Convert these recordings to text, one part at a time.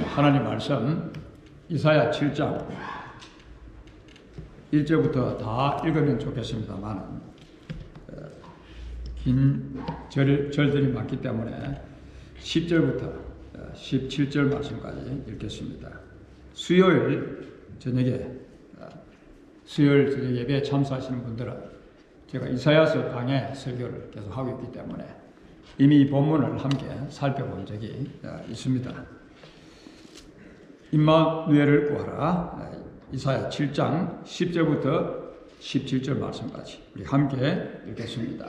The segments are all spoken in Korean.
하나님 말씀 이사야 7장 1절부터 다 읽으면 좋겠습니다만 긴 절들이 많기 때문에 10절부터 17절 말씀까지 읽겠습니다. 수요일 저녁에 예배에 참석하시는 분들은 제가 이사야서 강의 설교를 계속 하고 있기 때문에 이미 이 본문을 함께 살펴본 적이 있습니다. 임마누엘을 구하라. 이사야 7장 10절부터 17절 말씀까지 우리 함께 읽겠습니다.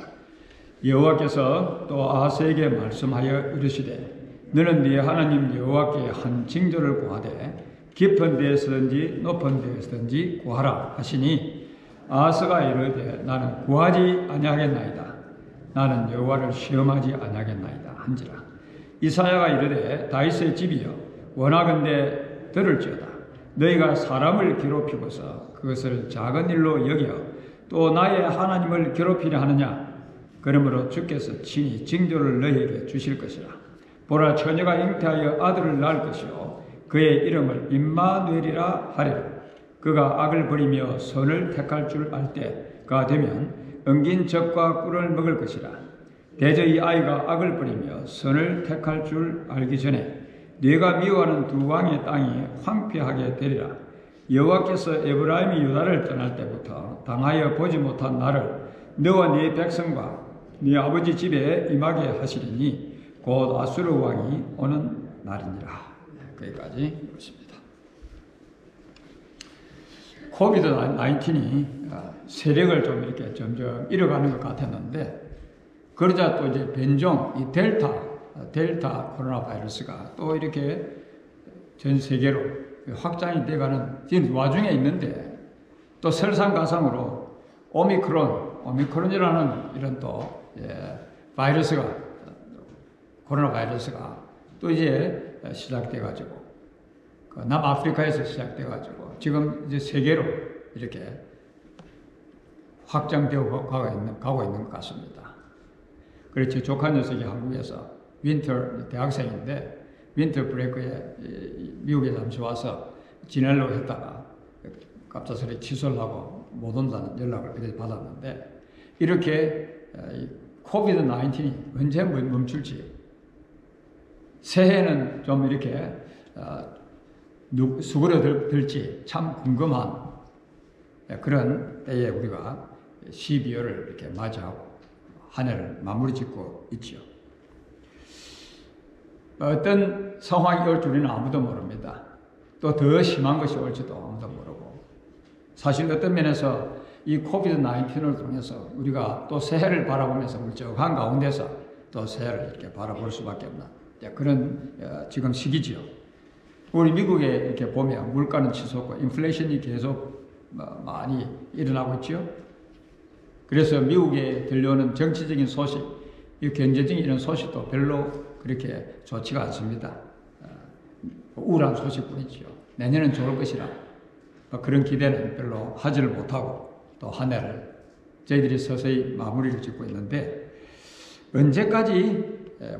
여호와께서 또 아하스에게 말씀하여 이르시되 너는 네 하나님 여호와께 한 징조를 구하되 깊은 데에서든지 높은 데에서든지 구하라 하시니 아하스가 이르되 나는 구하지 아니하겠나이다. 나는 여호와를 시험하지 아니하겠나이다 한지라. 이사야가 이르되 다윗의 집이여 원하건대 들을지어다. 너희가 사람을 괴롭히고서 그것을 작은 일로 여겨 또 나의 하나님을 괴롭히려 하느냐. 그러므로 주께서 친히 징조를 너희에게 주실 것이라. 보라 처녀가 잉태하여 아들을 낳을 것이요 그의 이름을 임마누엘이라 하리라. 그가 악을 버리며 선을 택할 줄 알 때가 되면 엉긴 젖과 꿀을 먹을 것이라. 대저 이 아이가 악을 버리며 선을 택할 줄 알기 전에 네가 미워하는 두 왕의 땅이 황폐하게 되리라. 여호와께서 에브라임이 유다를 떠날 때부터 당하여 보지 못한 나를 너와 네 백성과 네 아버지 집에 임하게 하시리니 곧 아수르 왕이 오는 날이니라. 거기까지 읽었습니다. 코비드 19이 세력을 좀 이렇게 점점 잃어가는 것 같았는데 그러자 또 이제 변종 이 델타 코로나 바이러스가 또 이렇게 전 세계로 확장이 돼가는 지금 와중에 있는데 또 설상가상으로 오미크론이라는 이런 또 바이러스가 코로나 바이러스가 또 이제 시작돼가지고 남아프리카에서 시작돼가지고 지금 이제 세계로 이렇게 확장되어 가고 있는 것 같습니다. 그래서 제 조카 녀석이 한국에서 대학생인데 윈터 브레이크에 미국에 잠시 와서 지내려고 했다가 갑작스레 취소를 하고 못 온다는 연락을 받았는데 이렇게 코비드 19이 언제 멈출지 새해는 좀 이렇게 수그러들지 참 궁금한 그런 때에 우리가 12월을 이렇게 맞이하고 한 해를 마무리 짓고 있죠. 어떤 상황이 올 줄은 아무도 모릅니다. 또 더 심한 것이 올지도 아무도 모르고 사실 어떤 면에서 이 코비드 19을 통해서 우리가 또 새해를 바라보면서 울적한 가운데서 또 새해를 이렇게 바라볼 수밖에 없는 그런 지금 시기지요. 우리 미국에 이렇게 보면 물가는 치솟고 인플레이션이 계속 많이 일어나고 있죠. 그래서 미국에 들려오는 정치적인 소식, 이 경제적인 이런 소식도 별로 그렇게 좋지가 않습니다. 우울한 소식뿐이지요. 내년은 좋을 것이라 그런 기대는 별로 하지를 못하고 또 한 해를 저희들이 서서히 마무리를 짓고 있는데 언제까지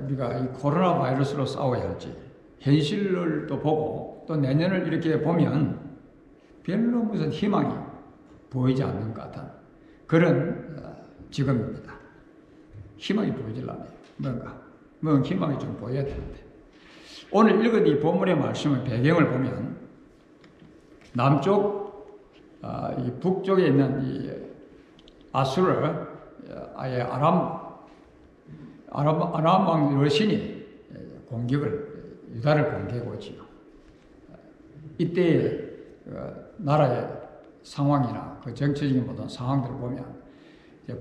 우리가 이 코로나 바이러스로 싸워야 할지 현실을 또 보고 또 내년을 이렇게 보면 별로 무슨 희망이 보이지 않는 것 같은 그런 지금입니다. 희망이 보이질 않아요. 뭔가 희망이 좀 보여야 되는데 오늘 읽은 이 본문의 말씀의 배경을 보면 남쪽 이 북쪽에 있는 이 아수르 아예 아람 왕 여신이 유다를 공격하고 있지요. 이때의 나라의 상황이나 그 정치적인 모든 상황들을 보면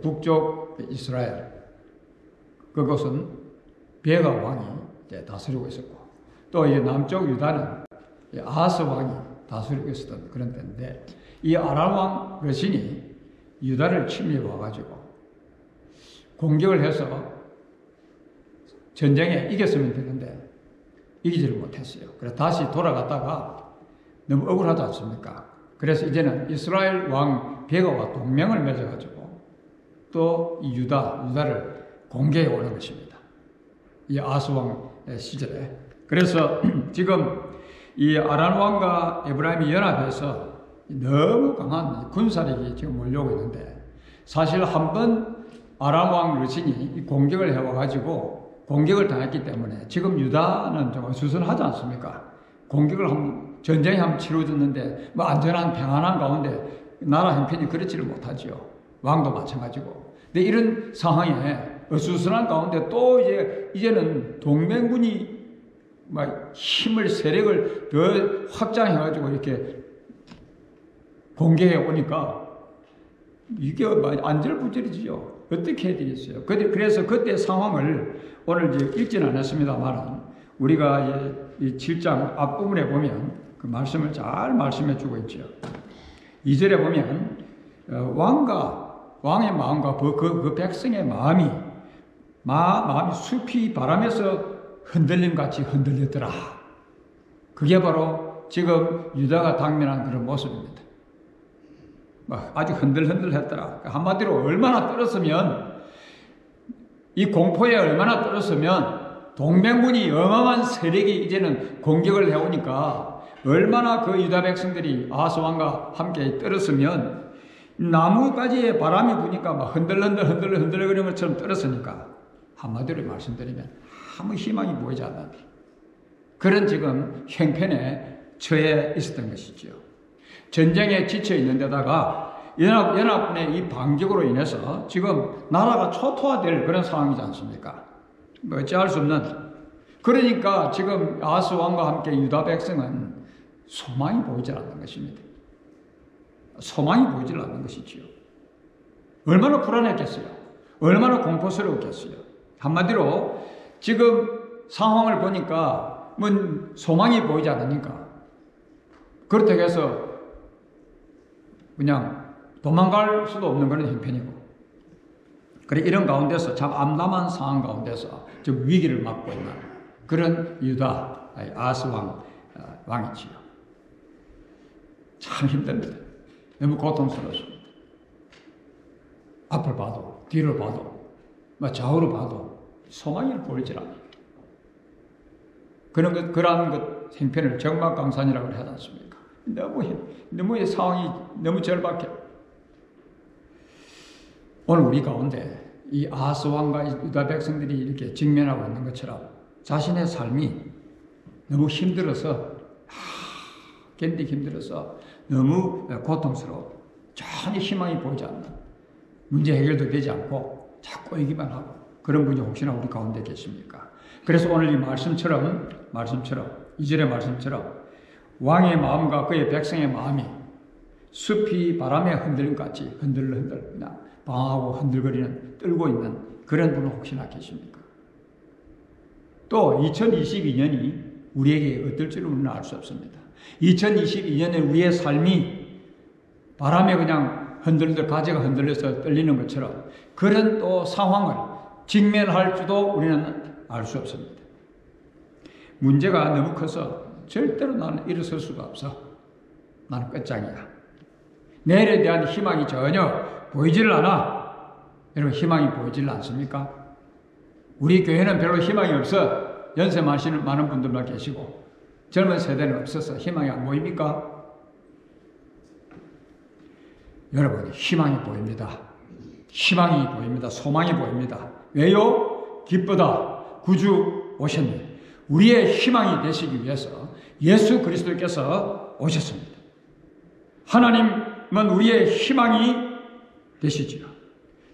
북쪽 이스라엘 그곳은 베가 왕이 다스리고 있었고 또 이제 남쪽 유다는 아하스 왕이 다스리고 있었던 그런 때인데 이 아람 왕 여신이 유다를 침략해 와가지고 공격을 해서 전쟁에 이겼으면 되는데 이기지를 못했어요. 그래서 다시 돌아갔다가 너무 억울하지 않습니까? 그래서 이제는 이스라엘 왕 베가와 동맹을 맺어가지고 또 이 유다를 공개해 오는 것입니다. 이 아하스 왕 시절에 그래서 지금 이 아람 왕과 에브라임이 연합해서 너무 강한 군사력이 지금 몰려오고 있는데, 사실 한번 아람 왕 르신이 공격을 해와가지고 공격을 당했기 때문에 지금 유다는 좀 어수선하지 않습니까? 전쟁이 한번 치러졌는데 뭐 안전한 평안한 가운데 나라 형편이 그렇지를 못하지요. 왕도 마찬가지고. 근데 이런 상황에 어수선한 가운데 또 이제는 동맹군이 막 힘을 세력을 더 확장해가지고 이렇게 공개해 오니까 이게 안절부절이지요. 어떻게 해야 되겠어요? 그래서 그때 상황을 오늘 이제 읽지는 않았습니다만 우리가 이 7장 앞부분에 보면 그 말씀을 잘 말씀해 주고 있죠. 2절에 보면 왕의 마음과 그 백성의 마음이 숲이 바람에서 흔들림같이 흔들렸더라. 그게 바로 지금 유다가 당면한 그런 모습입니다. 아주 흔들흔들했더라. 한마디로 얼마나 떨었으면, 이 공포에 얼마나 떨었으면 동맹군이 어마어마한 세력이 이제는 공격을 해오니까 얼마나 그 유다 백성들이 아하스 왕과 함께 떨었으면 나무가지에 바람이 부니까 막 흔들흔들거리는 것처럼 떨었으니까 한마디로 말씀드리면 아무 희망이 보이지 않는 그런 지금 형편에 처해 있었던 것이죠. 전쟁에 지쳐 있는 데다가 연합군의 이 반격으로 인해서 지금 나라가 초토화될 그런 상황이지 않습니까? 뭐 어찌할 수 없는. 그러니까 지금 아하스 왕과 함께 유다 백성은 소망이 보이지 않는 것입니다. 소망이 보이지 않는 것이지요. 얼마나 불안했겠어요. 얼마나 공포스러웠겠어요. 한마디로 지금 상황을 보니까 뭐 소망이 보이지 않으니까 그렇다고 해서 그냥 도망갈 수도 없는 그런 형편이고, 그래 이런 가운데서 참 암담한 상황 가운데서 지금 위기를 맞고 있는 그런 유다 아하스 왕이지요. 참 힘듭니다. 너무 고통스럽습니다. 앞을 봐도 뒤를 봐도 좌우를 봐도 소망이 보이질 않아요. 그러한 형편을 정막강산이라고 하지 않습니까? 너무 상황이 너무 절박해. 오늘 우리 가운데 이 아하스 왕과 유다 백성들이 이렇게 직면하고 있는 것처럼 자신의 삶이 너무 힘들어서 견디기 힘들어서 너무 고통스러워 전혀 희망이 보이지 않는, 문제 해결도 되지 않고 자꾸 이기만 하고 그런 분이 혹시나 우리 가운데 계십니까? 그래서 오늘 이 말씀처럼 2절의 말씀처럼 왕의 마음과 그의 백성의 마음이 숲이 바람에 흔들림같이 흔들흔들 그냥 방황하고 흔들거리는, 떨고 있는 그런 분은 혹시나 계십니까? 또 2022년이 우리에게 어떨지를 우리는 알 수 없습니다. 2022년에 우리의 삶이 바람에 그냥 가지가 흔들려서 떨리는 것처럼 그런 또 상황을 직면할 줄도 우리는 알 수 없습니다. 문제가 너무 커서 절대로 나는 일어설 수가 없어. 나는 끝장이야. 내일에 대한 희망이 전혀 보이지를 않아. 여러분 희망이 보이지를 않습니까? 우리 교회는 별로 희망이 없어. 연세 많은 분들만 계시고 젊은 세대는 없어서 희망이 안 보입니까? 여러분 희망이 보입니다. 희망이 보입니다. 소망이 보입니다. 왜요? 기쁘다. 구주 오셨네. 우리의 희망이 되시기 위해서 예수 그리스도께서 오셨습니다. 하나님은 우리의 희망이 되시지요.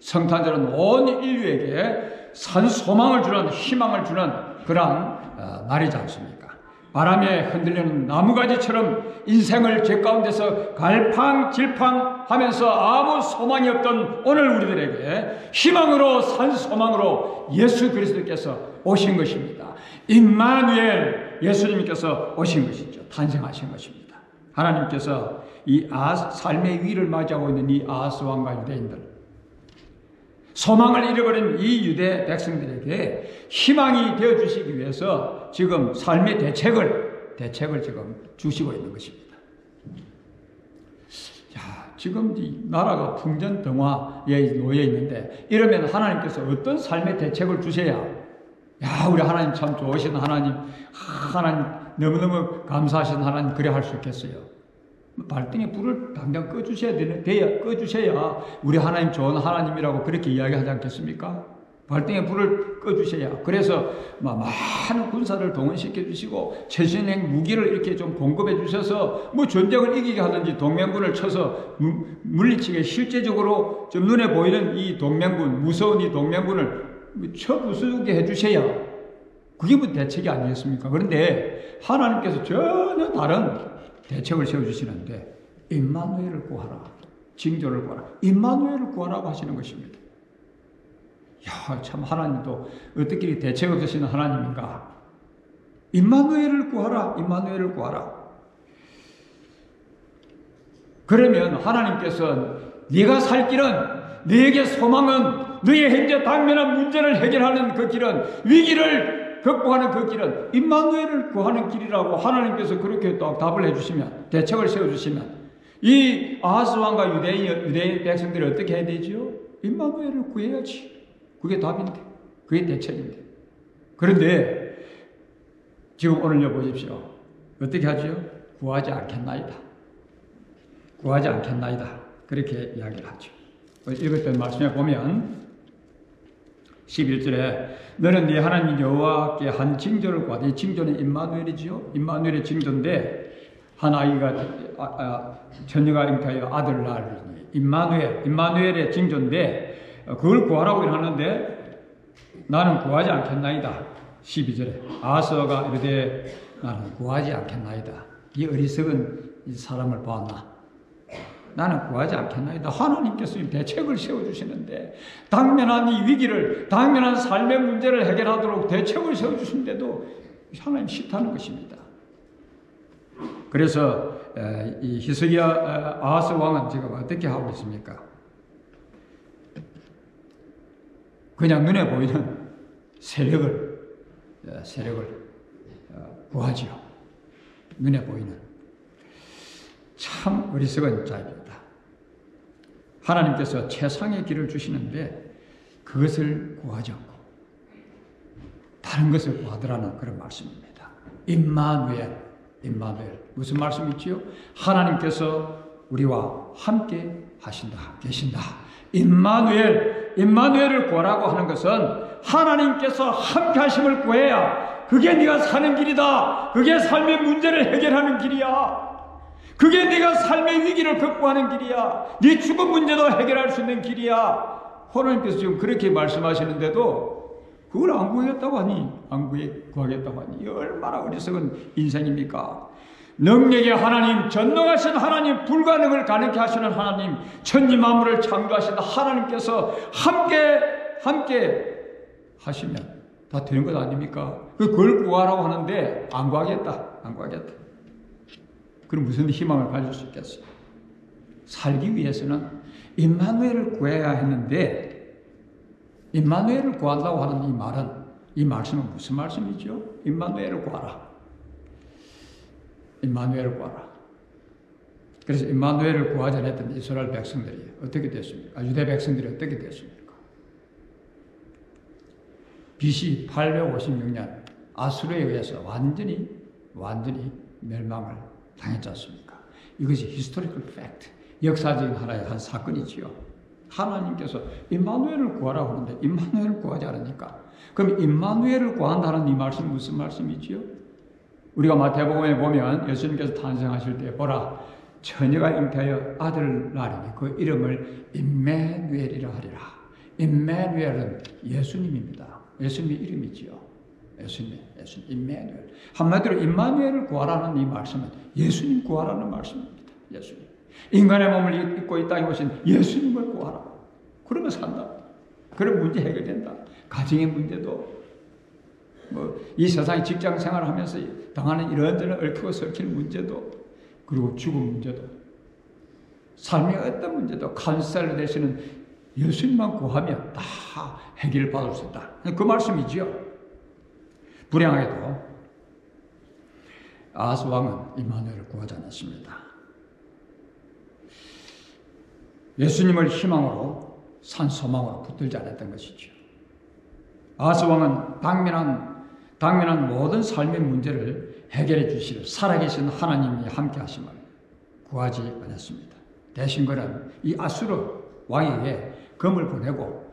성탄절은 온 인류에게 산 소망을 주는, 희망을 주는 그러한 날이지 않습니까? 바람에 흔들리는 나무가지처럼 인생을 제 가운데서 갈팡질팡하면서 아무 소망이 없던 오늘 우리들에게 희망으로 산 소망으로 예수 그리스도께서 오신 것입니다. 임마누엘 예수님께서 오신 것이죠. 탄생하신 것입니다. 하나님께서 이 삶의 위를 맞이하고 있는 이 아하스 왕과 유대인들, 소망을 잃어버린 이 유대 백성들에게 희망이 되어주시기 위해서 지금 삶의 대책을 지금 주시고 있는 것입니다. 지금 이 나라가 풍전등화에 놓여 있는데 이러면 하나님께서 어떤 삶의 대책을 주셔야 야, 우리 하나님 참 좋으신 하나님, 하나님 너무너무 감사하신 하나님, 그래 할 수 있겠어요? 발등에 불을 당장 꺼주셔야 우리 하나님 좋은 하나님이라고 그렇게 이야기하지 않겠습니까? 발등에 불을 꺼주셔야. 그래서 많은 군사를 동원시켜 주시고 최신형 무기를 이렇게 좀 공급해 주셔서 뭐 전쟁을 이기게 하든지 동맹군을 쳐서 물리치게 실제적으로 좀 눈에 보이는 이 동맹군, 무서운 이 동맹군을 쳐 부수게 해 주셔야 그게 뭐 대책이 아니겠습니까? 그런데 하나님께서 전혀 다른 대책을 세워주시는데 임마누엘을 구하라, 징조를 구하라, 임마누엘을 구하라고 하시는 것입니다. 야, 참 하나님도 어떻게 대책 없으시는 하나님인가? 임마누엘을 구하라, 임마누엘을 구하라. 그러면 하나님께서 네가 살 길은, 너에게 소망은, 너의 현재 당면한 문제를 해결하는 그 길은, 위기를 극복하는 그 길은 임마누엘을 구하는 길이라고 하나님께서 그렇게 또 답을 해주시면, 대책을 세워주시면 이 아하스 왕과 유대인 백성들이 어떻게 해야 되지요? 임마누엘을 구해야지. 그게 답인데, 그게 대책인데. 그런데 지금 오늘요 보십시오. 어떻게 하죠? 구하지 않겠나이다. 구하지 않겠나이다. 그렇게 이야기를 하죠. 읽었던 말씀에 보면 11절에 너는 네 하나님 여호와께 한 징조를 구하라. 이 징조는 임마누엘이지요. 임마누엘의 징조인데 한 아이가 처녀가 잉태하여 아들을 낳으니 임마누엘의 징조인데 그걸 구하라고 하는데 나는 구하지 않겠나이다. 12절에 아하스가 이르되 나는 구하지 않겠나이다. 이 어리석은 이 사람을 보았나? 나는 구하지 않겠나이다. 하나님께서 대책을 세워주시는데 당면한 이 위기를, 당면한 삶의 문제를 해결하도록 대책을 세워주시는데도 하나님 싫다는 것입니다. 그래서 이 히스기야 아하스 왕은 지금 어떻게 하고 있습니까? 그냥 눈에 보이는 세력을 구하지요. 눈에 보이는. 참 어리석은 자입니다. 하나님께서 최상의 길을 주시는데 그것을 구하지 않고 다른 것을 구하더라는 그런 말씀입니다. 임마누엘. 무슨 말씀이지요? 하나님께서 우리와 함께 계신다. 임마누엘을 구하라고 하는 것은 하나님께서 함께 하심을 구해야 그게 네가 사는 길이다. 그게 삶의 문제를 해결하는 길이야. 그게 네가 삶의 위기를 극복하는 길이야. 네 죽음 문제도 해결할 수 있는 길이야. 하나님께서 지금 그렇게 말씀하시는데도 그걸 안 구하겠다고 하니, 구하겠다고 하니 얼마나 어리석은 인생입니까? 능력의 하나님, 전능하신 하나님, 불가능을 가능케 하시는 하나님, 천지 만물을 창조하신 하나님께서 함께 하시면 다 되는 것 아닙니까? 그걸 구하라고 하는데 안 구하겠다. 그럼 무슨 희망을 가질 수 있겠어요? 살기 위해서는 임마누엘을 구해야 했는데 임마누엘을 구한다고 하는 이 말씀은 무슨 말씀이죠? 임마누엘을 구하라. 그래서 임마누엘을 구하자 했던 이스라엘 백성들이 어떻게 됐습니까? 유대 백성들이 어떻게 됐습니까? BC 856년 아수르에 의해서 완전히 멸망을 당했지 않습니까? 이것이 historical fact, 역사적인 하나의 한 사건이지요. 하나님께서 임마누엘을 구하라고 하는데 임마누엘을 구하지 않으니까, 그럼 임마누엘을 구한다는 이 말씀은 무슨 말씀이지요? 우리가 마태복음에 보면 예수님께서 탄생하실 때 보라 처녀가 잉태하여 아들을 낳으니 그 이름을 임마누엘이라 하리라. 임마누엘은 예수님입니다. 예수님의 이름이지요. 예수님, 임마누엘. 한마디로 임마누엘을 구하라는 이 말씀은 예수님 구하라는 말씀입니다. 예수님. 인간의 몸을 입고 이 땅에 오신 예수님을 구하라. 그러면 산다. 그런 문제 해결된다. 가정의 문제도, 이 세상의 직장 생활을 하면서 당하는 이런저런 얽히고 설킬 문제도, 그리고 죽음 문제도, 삶의 어떤 문제도 카운셀러 되시는 예수님만 구하면 다 해결받을 수 있다. 그 말씀이지요. 불행하게도 아하스 왕은 임마누엘을 구하지 않았습니다. 예수님을 희망으로 산 소망으로 붙들지 않았던 것이죠. 아하스 왕은 당면한 모든 삶의 문제를 해결해 주시려 살아계신 하나님이 함께 하심을 구하지 않았습니다. 대신 그는 이 아수르 왕에게 검을 보내고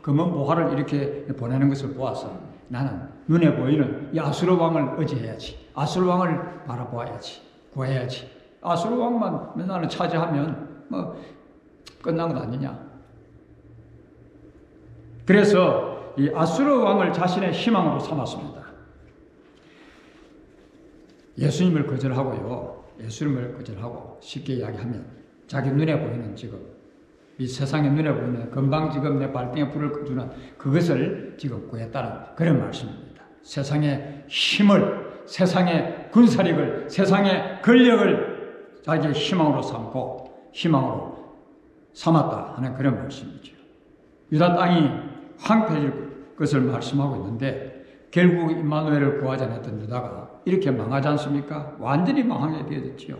검은 보화를 이렇게 보내는 것을 보아서 나는 눈에 보이는 이 아수르 왕을 의지해야지. 아수르 왕을 바라보아야지. 구해야지. 아수르 왕만 나는 차지하면 끝난 것 아니냐. 그래서 이 아수르 왕을 자신의 희망으로 삼았습니다. 예수님을 거절하고요. 예수님을 거절하고 쉽게 이야기하면 자기 눈에 보이는 지금 이 세상의 눈에 보이는 금방 지금 내 발등에 불을 꺼주는 그것을 지금 구했다는 그런 말씀입니다. 세상의 힘을, 세상의 군사력을, 세상의 권력을 자기의 희망으로 삼고 희망으로 삼았다 하는 그런 말씀이죠. 유다 땅이 황폐해질 것을 말씀하고 있는데 결국 임마누엘을 구하지 않았던 유다가 이렇게 망하지 않습니까? 완전히 망하게 되어졌지요.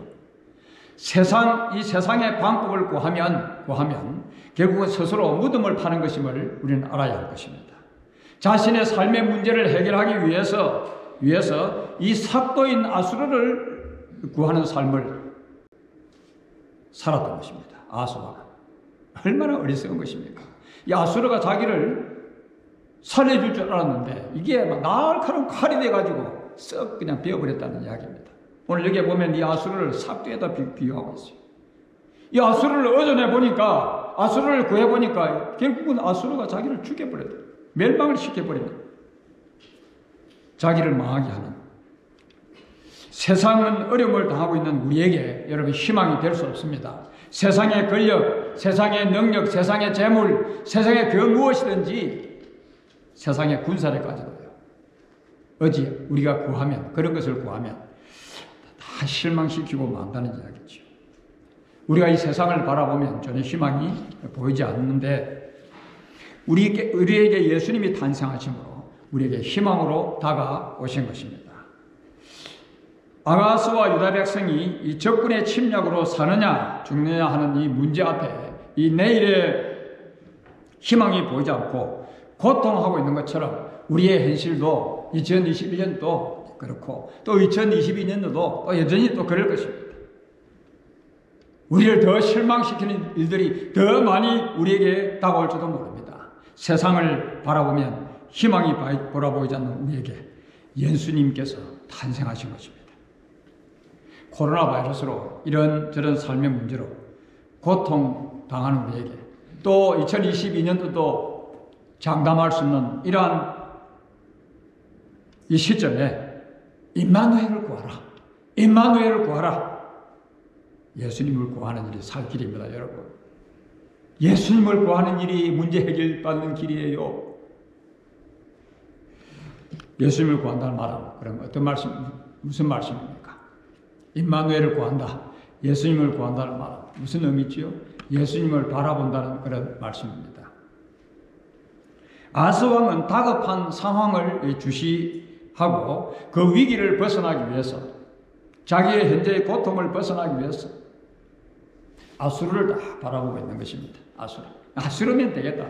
이 세상의 방법을 구하면 결국은 스스로 무덤을 파는 것임을 우리는 알아야 할 것입니다. 자신의 삶의 문제를 해결하기 위해서 이 삭도인 아수르를 구하는 삶을 살았던 것입니다. 아수르가 얼마나 어리석은 것입니까? 이 아수르가 자기를 살려줄 줄 알았는데 이게 막 날카로운 칼이 돼가지고 썩 그냥 베어버렸다는 이야기입니다. 오늘 여기에 보면 이 아수르를 삭도에다 비유하고 있어요. 이 아수르를 얻어내 보니까, 아수르를 구해 보니까 결국은 아수르가 자기를 죽여버렸다. 멸망을 시켜버립니다. 자기를 망하게 하는. 세상은 어려움을 당하고 있는 우리에게 여러분 희망이 될 수 없습니다. 세상의 권력, 세상의 능력, 세상의 재물, 세상의 그 무엇이든지 세상의 군사력까지도요. 어찌 우리가 구하면, 그런 것을 구하면 다 실망시키고 만다는 이야기죠. 우리가 이 세상을 바라보면 전혀 희망이 보이지 않는데 우리에게 예수님이 탄생하심으로 우리에게 희망으로 다가오신 것입니다. 아하스와 유다 백성이 이 적군의 침략으로 사느냐 죽느냐 하는 이 문제 앞에 이 내일의 희망이 보이지 않고 고통하고 있는 것처럼 우리의 현실도 2021년도 그렇고 또 2022년도도 또 여전히 또 그럴 것입니다. 우리를 더 실망시키는 일들이 더 많이 우리에게 다가올지도 모릅니다. 세상을 바라보면 희망이 돌아보이지 않는 우리에게 예수님께서 탄생하신 것입니다. 코로나 바이러스로 이런저런 삶의 문제로 고통당하는 우리에게 또 2022년도도 장담할 수 없는 이러한 이 시점에 임마누엘을 구하라. 임마누엘을 구하라. 예수님을 구하는 일이 살 길입니다, 여러분. 예수님을 구하는 일이 문제 해결받는 길이에요. 예수님을 구한다는 말은 그럼 어떤 말씀, 무슨 말씀입니까? 임마누엘을 구한다. 예수님을 구한다는 말은 무슨 의미지요? 예수님을 바라본다는 그런 말씀입니다. 아하스 왕은 다급한 상황을 주시하고 그 위기를 벗어나기 위해서 자기의 현재의 고통을 벗어나기 위해서 아수르를 다 바라보고 있는 것입니다. 아수르면 되겠다.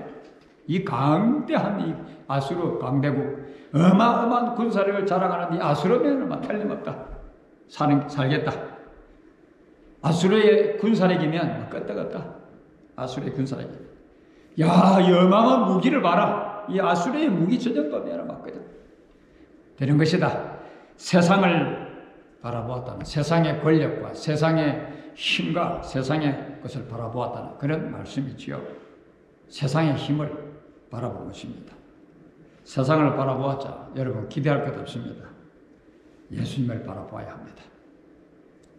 이 강대한 이 아수르 강대국 어마어마한 군사력을 자랑하는 이 아수르면 틀림없다. 살겠다. 아수르의 군사력이면 끄떡없다. 아수르의 군사력이. 야, 이 어마어마한 무기를 봐라. 이 아수르의 무기 전쟁법이라 맞거든. 되는 것이다. 세상을 바라보았다는, 세상의 권력과 세상의 힘과 세상의 것을 바라보았다는 그런 말씀이지요. 세상의 힘을 바라본 것입니다. 세상을 바라보았자 여러분 기대할 것 없습니다. 예수님을 바라보아야 합니다.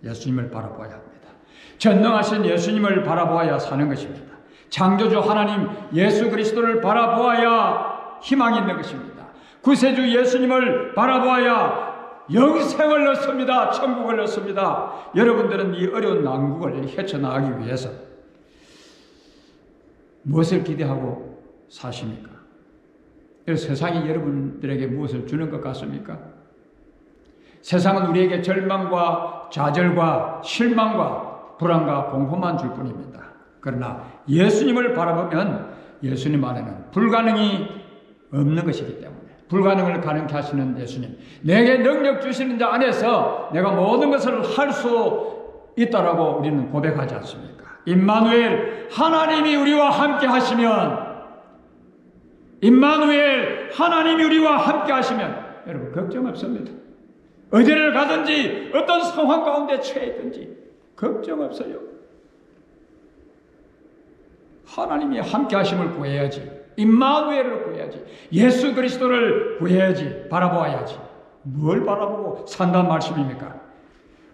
예수님을 바라보아야 합니다. 전능하신 예수님을 바라보아야 사는 것입니다. 창조주 하나님 예수 그리스도를 바라보아야 희망이 있는 것입니다. 구세주 예수님을 바라보아야 영생을 얻습니다. 천국을 얻습니다. 여러분들은 이 어려운 난국을 헤쳐나가기 위해서 무엇을 기대하고 사십니까? 세상이 여러분들에게 무엇을 주는 것 같습니까? 세상은 우리에게 절망과 좌절과 실망과 불안과 공포만 줄 뿐입니다. 그러나 예수님을 바라보면 예수님 안에는 불가능이 없는 것이기 때문에 불가능을 가능케 하시는 예수님, 내게 능력 주시는 자 안에서 내가 모든 것을 할 수 있다라고 우리는 고백하지 않습니까? 임마누엘, 하나님이 우리와 함께 하시면, 임마누엘, 하나님이 우리와 함께 하시면 여러분 걱정 없습니다. 어디를 가든지 어떤 상황 가운데 처해 있든지 걱정 없어요. 하나님이 함께 하심을 구해야지. 임마누엘을 구해야지. 예수 그리스도를 구해야지. 바라보아야지. 뭘 바라보고 산다는 말씀입니까?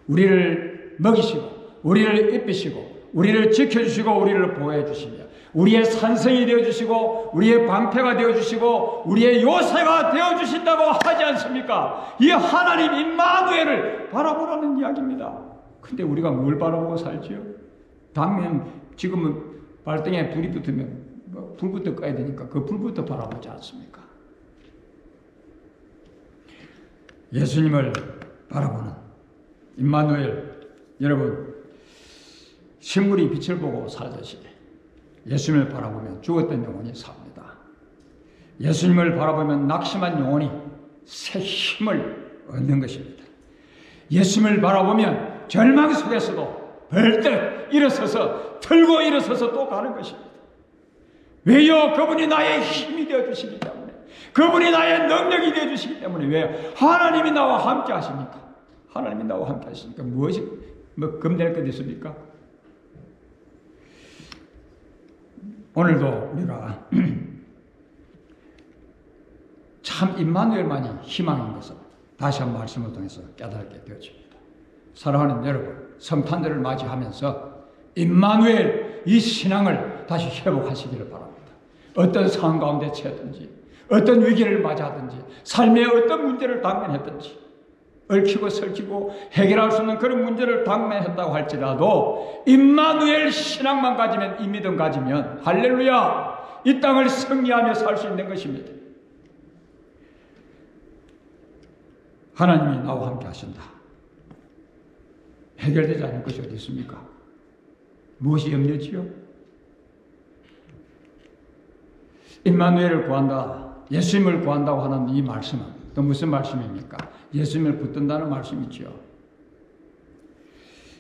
우리를 먹이시고 우리를 입히시고 우리를 지켜주시고 우리를 보호해주시며 우리의 산성이 되어주시고 우리의 방패가 되어주시고 우리의 요새가 되어주신다고 하지 않습니까? 이 하나님 임마누엘을 바라보라는 이야기입니다. 근데 우리가 뭘 바라보고 살지요? 당면 지금은 발등에 불이 붙으면 불부터 꺼야 되니까 그 불부터 바라보지 않습니까? 예수님을 바라보는 임마누엘, 여러분 식물이 빛을 보고 살듯이 예수님을 바라보면 죽었던 영혼이 삽니다. 예수님을 바라보면 낙심한 영혼이 새 힘을 얻는 것입니다. 예수님을 바라보면 절망 속에서도 벌떡 일어서서 들고 일어서서 또 가는 것입니다. 왜요? 그분이 나의 힘이 되어주시기 때문에, 그분이 나의 능력이 되어주시기 때문에. 왜요? 하나님이 나와 함께 하십니까? 하나님이 나와 함께 하시니까 무엇이 겁낼 것 있습니까? 오늘도 우리가 참 임마누엘만이 희망인 것을 다시 한 말씀을 통해서 깨닫게 되어집니다. 사랑하는 여러분, 성탄절을 맞이하면서 임마누엘 이 신앙을 다시 회복하시기를 바랍니다. 어떤 상황 가운데 처했든지, 어떤 위기를 맞이하든지, 삶의 어떤 문제를 당면했든지, 얽히고 설키고 해결할 수 없는 그런 문제를 당면했다고 할지라도 임마누엘 신앙만 가지면, 이 믿음 가지면 할렐루야, 이 땅을 승리하며 살 수 있는 것입니다. 하나님이 나와 함께 하신다. 해결되지 않을 것이 어디 있습니까? 무엇이 염려지요? 임마누엘을 구한다, 예수님을 구한다고 하는 이 말씀은 또 무슨 말씀입니까? 예수님을 붙든다는 말씀이지요.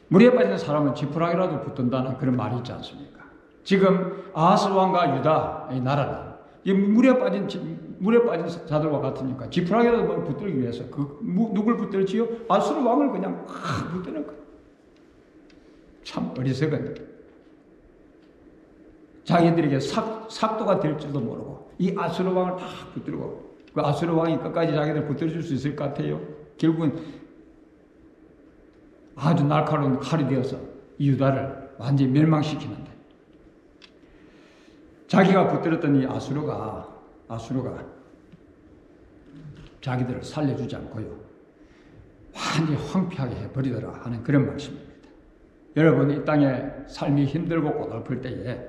물에 빠진 사람은 지푸라기라도 붙든다는 그런 말이 있지 않습니까? 지금 아하스 왕과 유다의 나라는 이 물에 빠진 자들과 같으니까 지푸라기라도 붙들기 위해서 누굴 붙들지요? 아수르 왕을 그냥 붙드는 거예요. 참 어리석은, 자기들에게 삭도가 될 줄도 모르고 이 아수르 왕을 다 붙들고, 그 아수르 왕이 끝까지 자기들 붙들어줄 수 있을 것 같아요? 결국은 아주 날카로운 칼이 되어서 이 유다를 완전히 멸망시키는데, 자기가 붙들었던 이 아수르가 자기들을 살려주지 않고요, 완전히 황폐하게 해버리더라 하는 그런 말씀입니다. 여러분, 이 땅에 삶이 힘들고 고달플 때에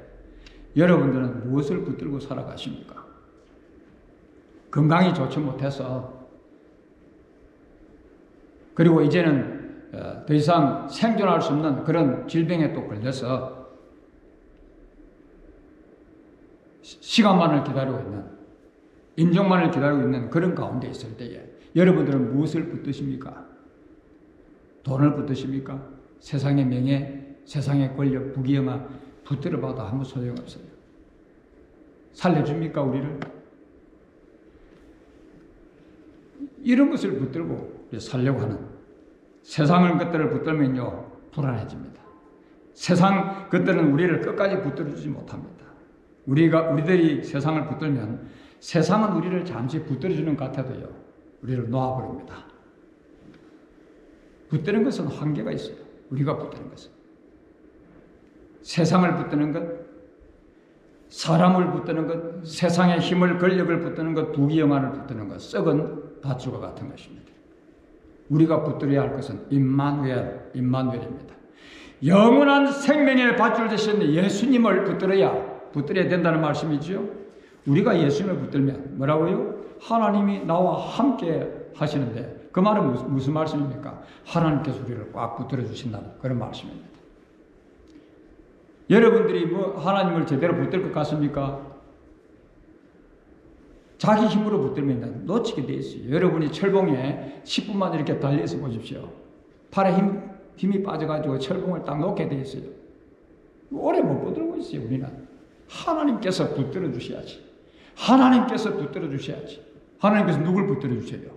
여러분들은 무엇을 붙들고 살아가십니까? 건강이 좋지 못해서, 그리고 이제는 더 이상 생존할 수 없는 그런 질병에 또 걸려서 시간만을 기다리고 있는, 인종만을 기다리고 있는 그런 가운데 있을 때에 여러분들은 무엇을 붙드십니까? 돈을 붙드십니까? 세상의 명예, 세상의 권력, 부귀영화 붙들어봐도 아무 소용없어요. 살려줍니까, 우리를? 이런 것을 붙들고 살려고 하는 세상의 것들을 붙들면요, 불안해집니다. 세상 것들은 우리를 끝까지 붙들어주지 못합니다. 우리들이 세상을 붙들면 세상은 우리를 잠시 붙들어주는 것 같아도요, 우리를 놓아버립니다. 붙드는 것은 한계가 있어요. 우리가 붙드는 것은. 세상을 붙드는 것, 사람을 붙드는 것, 세상의 힘을, 권력을 붙드는 것, 부귀영화를 붙드는 것, 썩은 밧줄과 같은 것입니다. 우리가 붙들어야 할 것은 임마누엘입니다. 영원한 생명의 밧줄 되신 예수님을 붙들어야 된다는 말씀이지요. 우리가 예수님을 붙들면 뭐라고요? 하나님이 나와 함께 하시는데, 그 말은 무슨 말씀입니까? 하나님께서 우리를 꽉 붙들어 주신다는 그런 말씀입니다. 여러분들이 하나님을 제대로 붙들 것 같습니까? 자기 힘으로 붙들면 놓치게 돼 있어요. 여러분이 철봉에 10분만 이렇게 달려서 보십시오. 팔에 힘이 빠져가지고 철봉을 딱 놓게 돼 있어요. 오래 못 붙들고 있어요. 우리는 하나님께서 붙들어 주셔야지. 하나님께서 붙들어 주셔야지. 하나님께서 누굴 붙들어 주세요?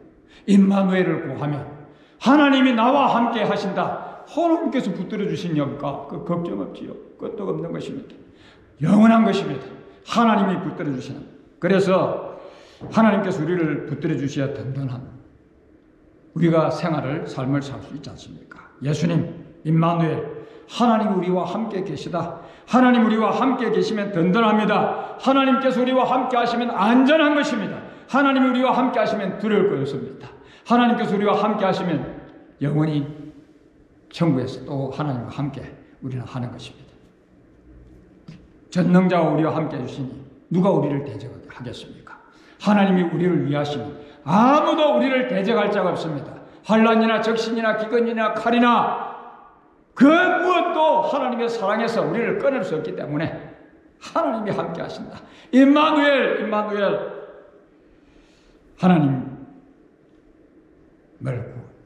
임마누엘을 구하면 하나님이 나와 함께 하신다. 하나님께서 붙들어 주시냐니까 그 걱정 없지요. 끄떡 없는 것입니다. 영원한 것입니다. 하나님이 붙들어 주시는. 그래서 하나님께서 우리를 붙들어 주셔야 든든한 우리가 삶을 살 수 있지 않습니까? 예수님, 임마누엘, 하나님 우리와 함께 계시다. 하나님 우리와 함께 계시면 든든합니다. 하나님께서 우리와 함께 하시면 안전한 것입니다. 하나님 우리와 함께 하시면 두려울 것 없습니다. 하나님께서 우리와 함께 하시면 영원히 천국에서 또 하나님과 함께 우리는 하는 것입니다. 전능자와 우리와 함께 해주시니 누가 우리를 대적하겠습니까? 하나님이 우리를 위하시니 아무도 우리를 대적할 자가 없습니다. 환난이나 적신이나 기근이나 칼이나 그 무엇도 하나님의 사랑에서 우리를 끊을 수 없기 때문에 하나님이 함께 하신다. 임마누엘, 임마누엘. 하나님을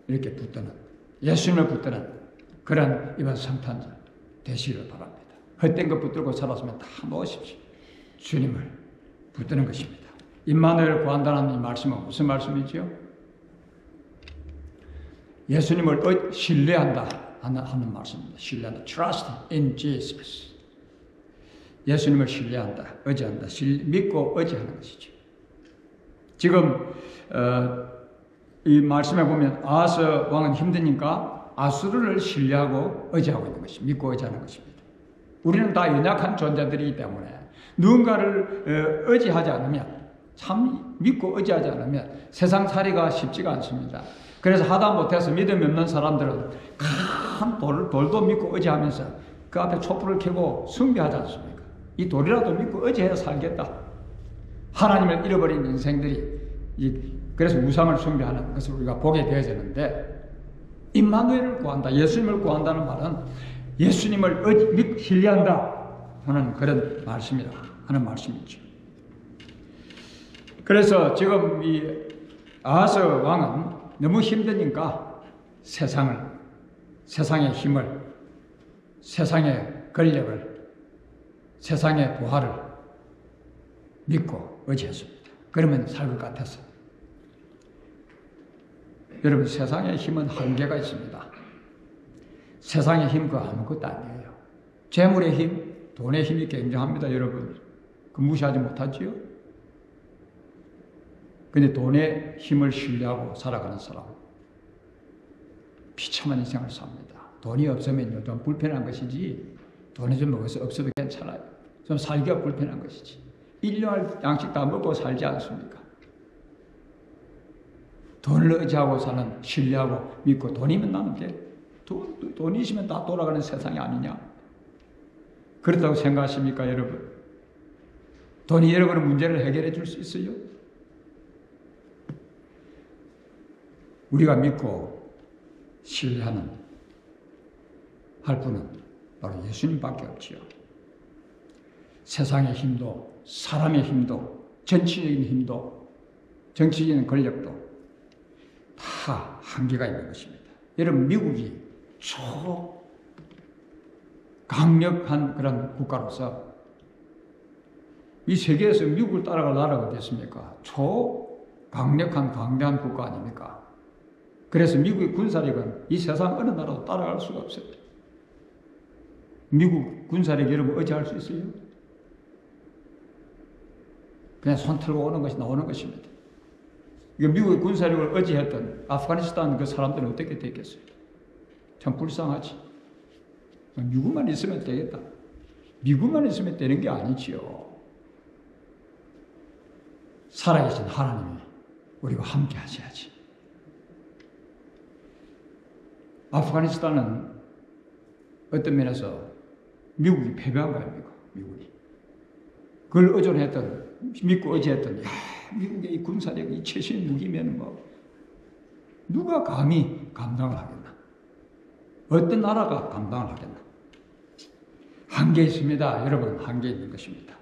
이렇게 붙드는, 예수님을 붙드는 그런 이번 성탄절 되시기를 바랍니다. 헛된 것 붙들고 살았으면 다 놓으십시오. 주님을 붙드는 것입니다. 임마누엘을 구한다는 이 말씀은 무슨 말씀이죠? 예수님을 신뢰한다 하는 말씀입니다. 신뢰한다. Trust in Jesus. 예수님을 신뢰한다, 의지한다, 믿고 의지하는 것이죠. 지금 이 말씀에 보면 아하스 왕은 힘드니까 아수르를 신뢰하고 의지하고 있는 것입니다. 믿고 의지하는 것입니다. 우리는 다 연약한 존재들이기 때문에 누군가를 의지하지 않으면, 참 믿고 의지하지 않으면 세상살이가 쉽지가 않습니다. 그래서 하다못해서 믿음이 없는 사람들은 큰 돌도 믿고 의지하면서 그 앞에 촛불을 켜고 숭배하지 않습니까? 이 돌이라도 믿고 의지해야 살겠다. 하나님을 잃어버린 인생들이 그래서 우상을 숭배하는 것을 우리가 보게 되어지는데, 임마누엘을 구한다, 예수님을 구한다는 말은 예수님을 신뢰한다 하는 그런 말씀이라 하는 말씀이죠. 그래서 지금 이 아하스 왕은 너무 힘드니까 세상의 힘을, 세상의 권력을, 세상의 부활을 믿고 의지했습니다. 그러면 살 것 같아서. 여러분, 세상의 힘은 한계가 있습니다. 세상의 힘 그 아무것도 아니에요. 재물의 힘, 돈의 힘이 굉장합니다, 여러분. 그 무시하지 못하지요? 근데 돈의 힘을 신뢰하고 살아가는 사람, 비참한 인생을 삽니다. 돈이 없으면요, 좀 불편한 것이지, 돈이 좀 없어도 괜찮아요. 좀 살기가 불편한 것이지. 일용할 양식 다 먹고 살지 않습니까? 돈을 의지하고 사는, 신뢰하고 믿고 돈이면 나는 돼. 돈이 있으면 다 돌아가는 세상이 아니냐? 그렇다고 생각하십니까, 여러분? 돈이 여러분의 문제를 해결해 줄 수 있어요? 우리가 믿고 신뢰하는 할 분은 바로 예수님밖에 없지요. 세상의 힘도, 사람의 힘도, 정치적인 힘도, 정치적인 권력도 다 한계가 있는 것입니다. 여러분, 미국이 강력한 그런 국가로서 이 세계에서 미국을 따라갈 나라가 됐습니까? 강력한 강대한 국가 아닙니까? 그래서 미국의 군사력은 이 세상 어느 나라도 따라갈 수가 없어요. 미국 군사력 여러분 의지할 수 있어요? 그냥 손 털고 오는 것이 나오는 것입니다. 이거 미국의 군사력을 의지했던 아프가니스탄 그 사람들은 어떻게 됐겠어요? 참 불쌍하지. 미국만 있으면 되겠다. 미국만 있으면 되는 게 아니지요. 살아계신 하나님이 우리와 함께 하셔야지. 아프가니스탄은 어떤 면에서 미국이 패배한 거 아닙니까? 미국이. 그걸 믿고 의지했던, 미국의 이 군사력, 이 최신 무기면 누가 감히 감당을 하겠나? 어떤 나라가 감당을 하겠나? 한계 있습니다. 여러분, 한계 있는 것입니다.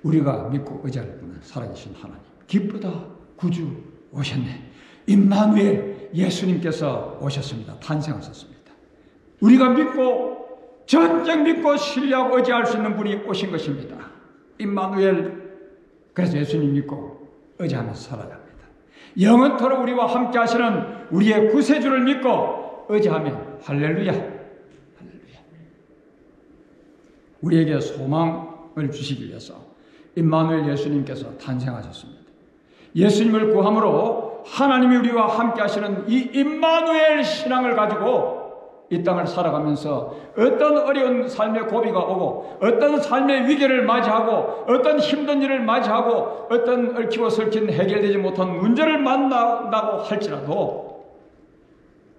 우리가 믿고 의지할 분은 살아계신 하나님. 기쁘다, 구주 오셨네. 임마누엘, 예수님께서 오셨습니다. 탄생하셨습니다. 우리가 믿고 전적 믿고 신뢰하고 의지할 수 있는 분이 오신 것입니다. 임마누엘. 그래서 예수님 믿고 의지하면서 살아야 합니다. 영원토록 우리와 함께 하시는 우리의 구세주를 믿고 의지하면 할렐루야, 할렐루야. 우리에게 소망을 주시기 위해서 임마누엘 예수님께서 탄생하셨습니다. 예수님을 구함으로 하나님이 우리와 함께 하시는 이 임마누엘 신앙을 가지고 이 땅을 살아가면서 어떤 어려운 삶의 고비가 오고 어떤 삶의 위기를 맞이하고 어떤 힘든 일을 맞이하고 어떤 얽히고 설킨 해결되지 못한 문제를 만난다고 할지라도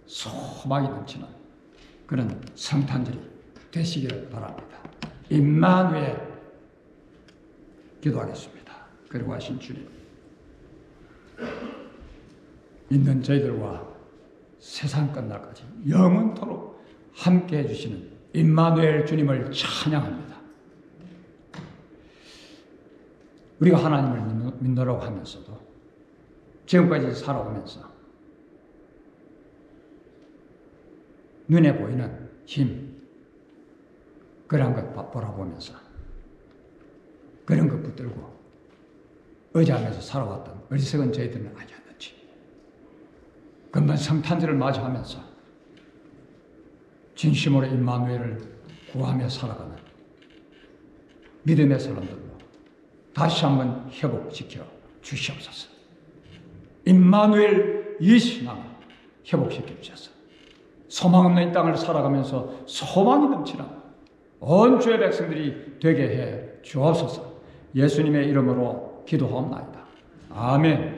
소망이 넘치는 그런 성탄절이 되시기를 바랍니다. 임마누엘 기도하겠습니다. 그리고 하신 주님, 있는 저희들과 세상 끝날까지 영원토록 함께 해주시는 임마누엘 주님을 찬양합니다. 우리가 하나님을 믿노라고 하면서도 지금까지 살아오면서 눈에 보이는 힘, 그런 것 바라보면서 그런 것 붙들고 의지하면서 살아왔던 어리석은 저희들은 아니었는지, 금번 성탄절을 맞이하면서 진심으로 임마누엘을 구하며 살아가는 믿음의 사람들로 다시 한번 회복시켜 주시옵소서. 임마누엘 이 신앙을 회복시켜 주셔서 소망 없는 이 땅을 살아가면서 소망이 넘치는 온 주의 백성들이 되게 해 주옵소서. 예수님의 이름으로 기도하옵나이다. 아멘.